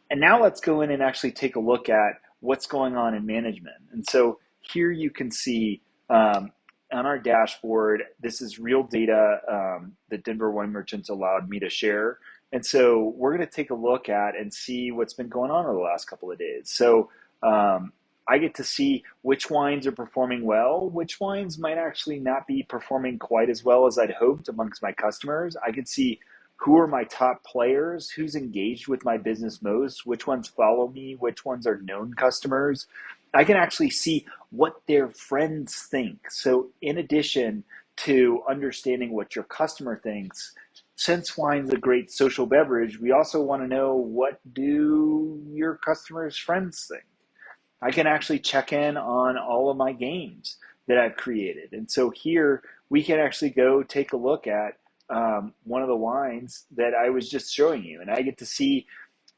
And now let's go in and actually take a look at what's going on in management. And so here you can see on our dashboard, this is real data that Denver Wine Merchants allowed me to share. And so we're going to take a look at and see what's been going on over the last couple of days. So I get to see which wines are performing well, which wines might actually not be performing quite as well as I'd hoped amongst my customers. I can see who are my top players, who's engaged with my business most, which ones follow me, which ones are known customers. I can actually see what their friends think. So in addition to understanding what your customer thinks, since wine's a great social beverage, we also want to know, what do your customers' friends think? I can actually check in on all of my games that I've created. And so here we can actually go take a look at one of the wines that I was just showing you. And I get to see,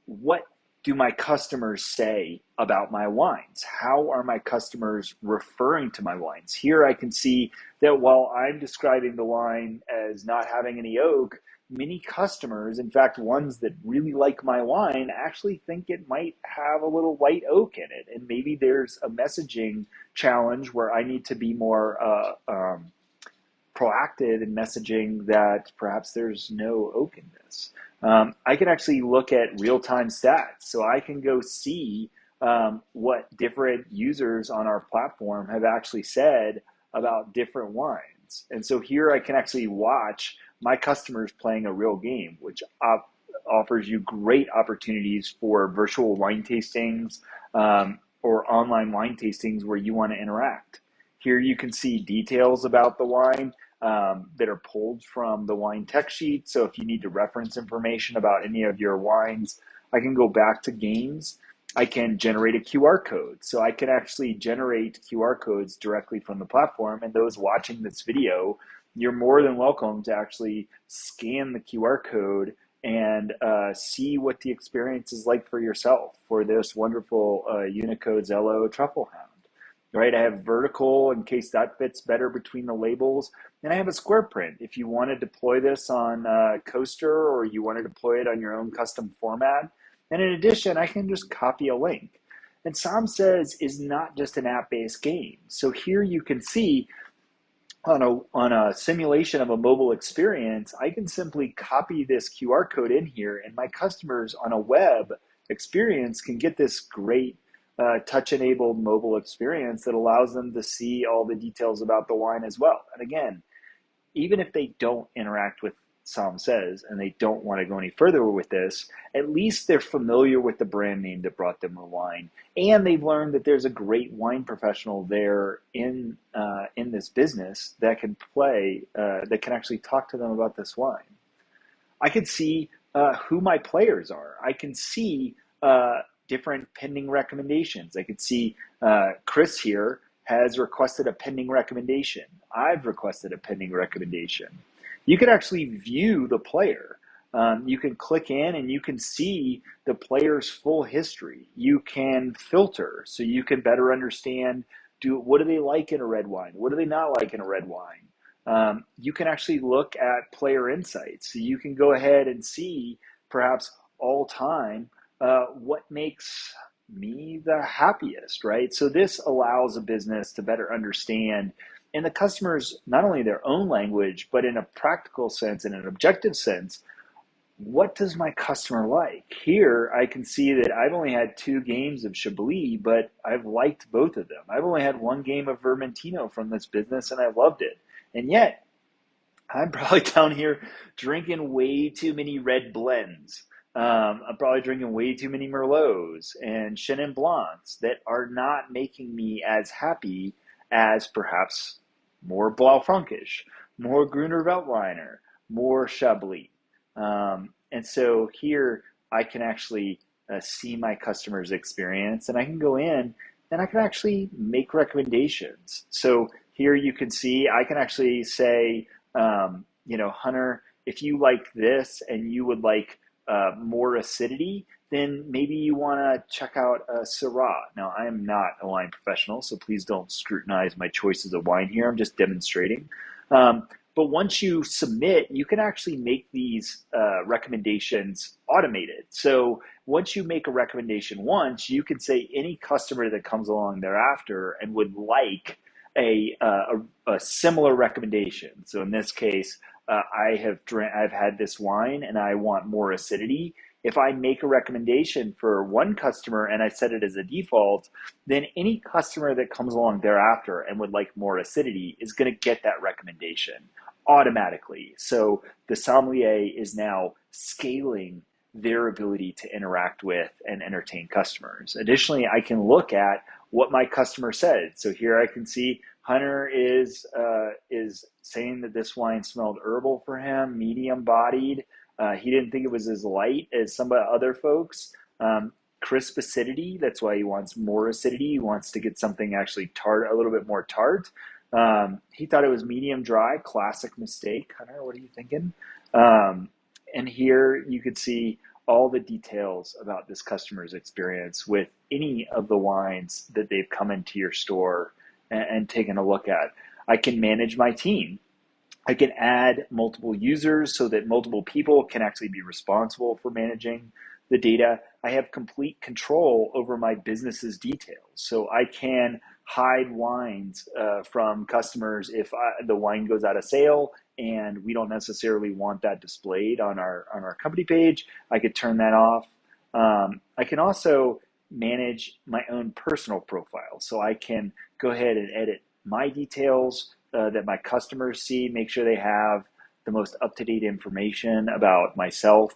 what do my customers say about my wines? How are my customers referring to my wines? Here I can see that while I'm describing the wine as not having any oak, many customers, in fact, ones that really like my wine, actually think it might have a little white oak in it. And maybe there's a messaging challenge where I need to be more proactive in messaging that perhaps there's no oak in this. I can actually look at real-time stats. So I can go see what different users on our platform have actually said about different wines. And so here I can actually watch my customers playing a real game, which offers you great opportunities for virtual wine tastings or online wine tastings where you want to interact. Here you can see details about the wine that are pulled from the wine tech sheet. So if you need to reference information about any of your wines, I can go back to games. I can generate a QR code. So I can actually generate QR codes directly from the platform. And those watching this video, you're more than welcome to actually scan the QR code and see what the experience is like for yourself for this wonderful Unicode Zello Truffle Hound. Right, I have vertical in case that fits better between the labels, and I have a square print if you want to deploy this on Coaster or you want to deploy it on your own custom format. And in addition, I can just copy a link. And Somm Says is not just an app-based game. So here you can see on a simulation of a mobile experience, I can simply copy this QR code in here, and my customers on a web experience can get this great touch-enabled mobile experience that allows them to see all the details about the wine as well. And again, even if they don't interact with Somm Says and they don't want to go any further with this, at least they're familiar with the brand name that brought them the wine, and they've learned that there's a great wine professional there in this business that can that can actually talk to them about this wine. I can see who my players are. I can see different pending recommendations. I could see Chris here has requested a pending recommendation. I've requested a pending recommendation. You can actually view the player. You can click in and you can see the player's full history. You can filter so you can better understand, what do they like in a red wine? What do they not like in a red wine? You can actually look at player insights. So you can go ahead and see perhaps all time what makes me the happiest, right? So this allows a business to better understand, and the customers, not only their own language, but in a practical sense and an objective sense, what does my customer like? Here, I can see that I've only had 2 games of Chablis, but I've liked both of them. I've only had 1 game of Vermentino from this business, and I loved it. And yet, I'm probably down here drinking way too many red blends. I'm probably drinking way too many Merlots and Chenin Blancs that are not making me as happy as perhaps more Blaufränkisch, more Gruner Veltliner, more Chablis. And so here I can actually see my customer's experience, and I can go in and I can actually make recommendations. So here you can see I can actually say, Hunter, if you like this and you would like more acidity, then maybe you want to check out a Syrah. Now, I am not a wine professional, so please don't scrutinize my choices of wine here. I'm just demonstrating. But once you submit, you can actually make these recommendations automated. So once you make a recommendation once, you can say any customer that comes along thereafter and would like a similar recommendation. So in this case, I've had this wine and I want more acidity. If I make a recommendation for one customer and I set it as a default, then any customer that comes along thereafter and would like more acidity is going to get that recommendation automatically. So the sommelier is now scaling their ability to interact with and entertain customers. Additionally, I can look at what my customer said. So here I can see Hunter is saying that this wine smelled herbal for him, medium bodied. He didn't think it was as light as some other folks. Crisp acidity. That's why he wants more acidity. He wants to get something actually tart, a little bit more tart. He thought it was medium dry. Classic mistake. Hunter, what are you thinking? And here you could see all the details about this customer's experience with any of the wines that they've come into your store and taken a look at. I can manage my team. I can add multiple users so that multiple people can actually be responsible for managing the data. I have complete control over my business's details. So I can hide wines from customers if the wine goes out of sale and we don't necessarily want that displayed on our company page. I could turn that off. I can also manage my own personal profile. So I can go ahead and edit my details that my customers see, make sure they have the most up-to-date information about myself.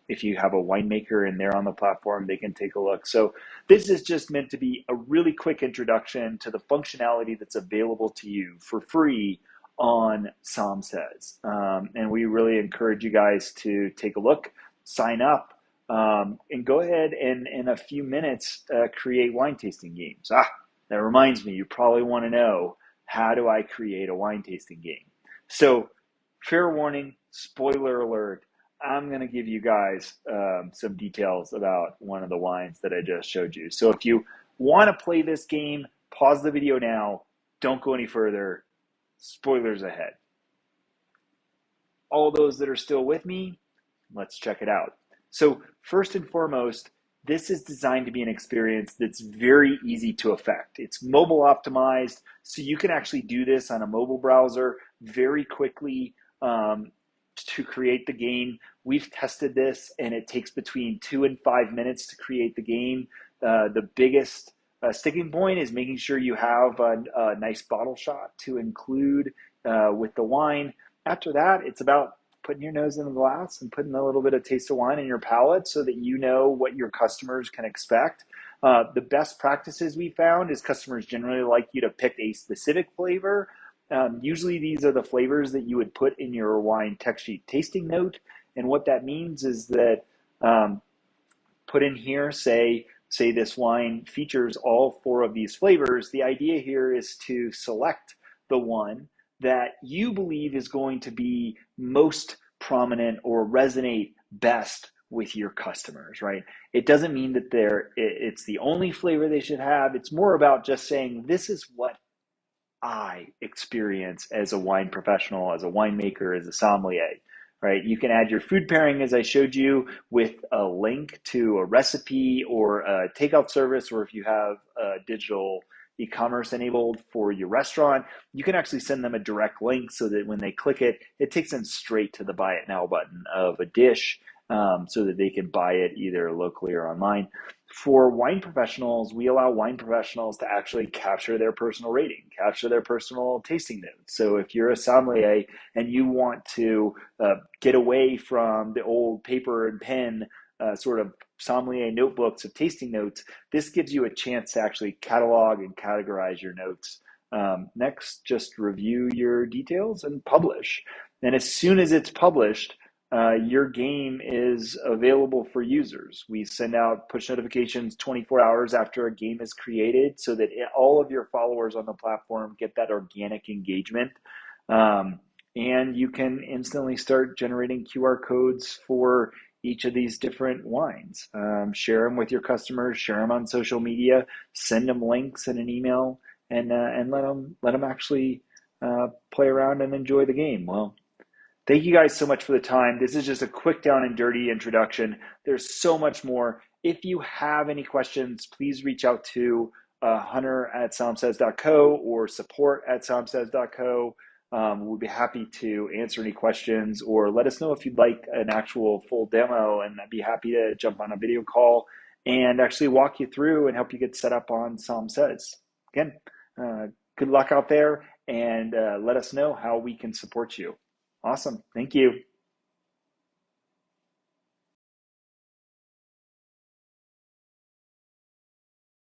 If you have a winemaker and they're on the platform, they can take a look. So this is just meant to be a really quick introduction to the functionality that's available to you for free on Somm Says. And we really encourage you guys to take a look, sign up, and go ahead and in a few minutes create wine tasting games. That reminds me, you probably want to know, how do I create a wine tasting game? So fair warning, spoiler alert, I'm going to give you guys some details about one of the wines that I just showed you. So if you want to play this game, pause the video now. Don't go any further. Spoilers ahead. All those that are still with me, let's check it out. So first and foremost, this is designed to be an experience that's very easy to affect. It's mobile optimized, so you can actually do this on a mobile browser very quickly to create the game. We've tested this, and it takes between 2 and 5 minutes to create the game. The biggest sticking point is making sure you have a nice bottle shot to include with the wine. After that, it's about putting your nose in the glass and putting a little bit of taste of wine in your palate so that you know what your customers can expect. The best practices we found is customers generally like you to pick a specific flavor. Usually these are the flavors that you would put in your wine tech sheet tasting note. And what that means is that put in here, say this wine features all 4 of these flavors. The idea here is to select the one that you believe is going to be most prominent or resonate best with your customers, right? It doesn't mean that it's the only flavor they should have. It's more about just saying, this is what I experience as a wine professional, as a winemaker, as a sommelier, right? You can add your food pairing, as I showed you, with a link to a recipe or a takeout service, or if you have digital e-commerce enabled for your restaurant, you can actually send them a direct link so that when they click it, it takes them straight to the buy it now button of a dish so that they can buy it either locally or online. For wine professionals, we allow wine professionals to actually capture their personal rating, capture their personal tasting notes. So if you're a sommelier and you want to get away from the old paper and pen sort of sommelier notebooks of tasting notes, this gives you a chance to actually catalog and categorize your notes. Next, just review your details and publish. And as soon as it's published, your game is available for users. We send out push notifications 24 hours after a game is created so that all of your followers on the platform get that organic engagement. And you can instantly start generating QR codes for each of these different wines. Share them with your customers, share them on social media, send them links in an email, and let them actually play around and enjoy the game. Well, thank you guys so much for the time. This is just a quick down and dirty introduction. There's so much more. If you have any questions, please reach out to hunter@sommsays.co or support@sommsays.co. We'll be happy to answer any questions, or let us know if you'd like an actual full demo, and I'd be happy to jump on a video call and actually walk you through and help you get set up on Somm Says. Again, good luck out there, and let us know how we can support you. Awesome. Thank you.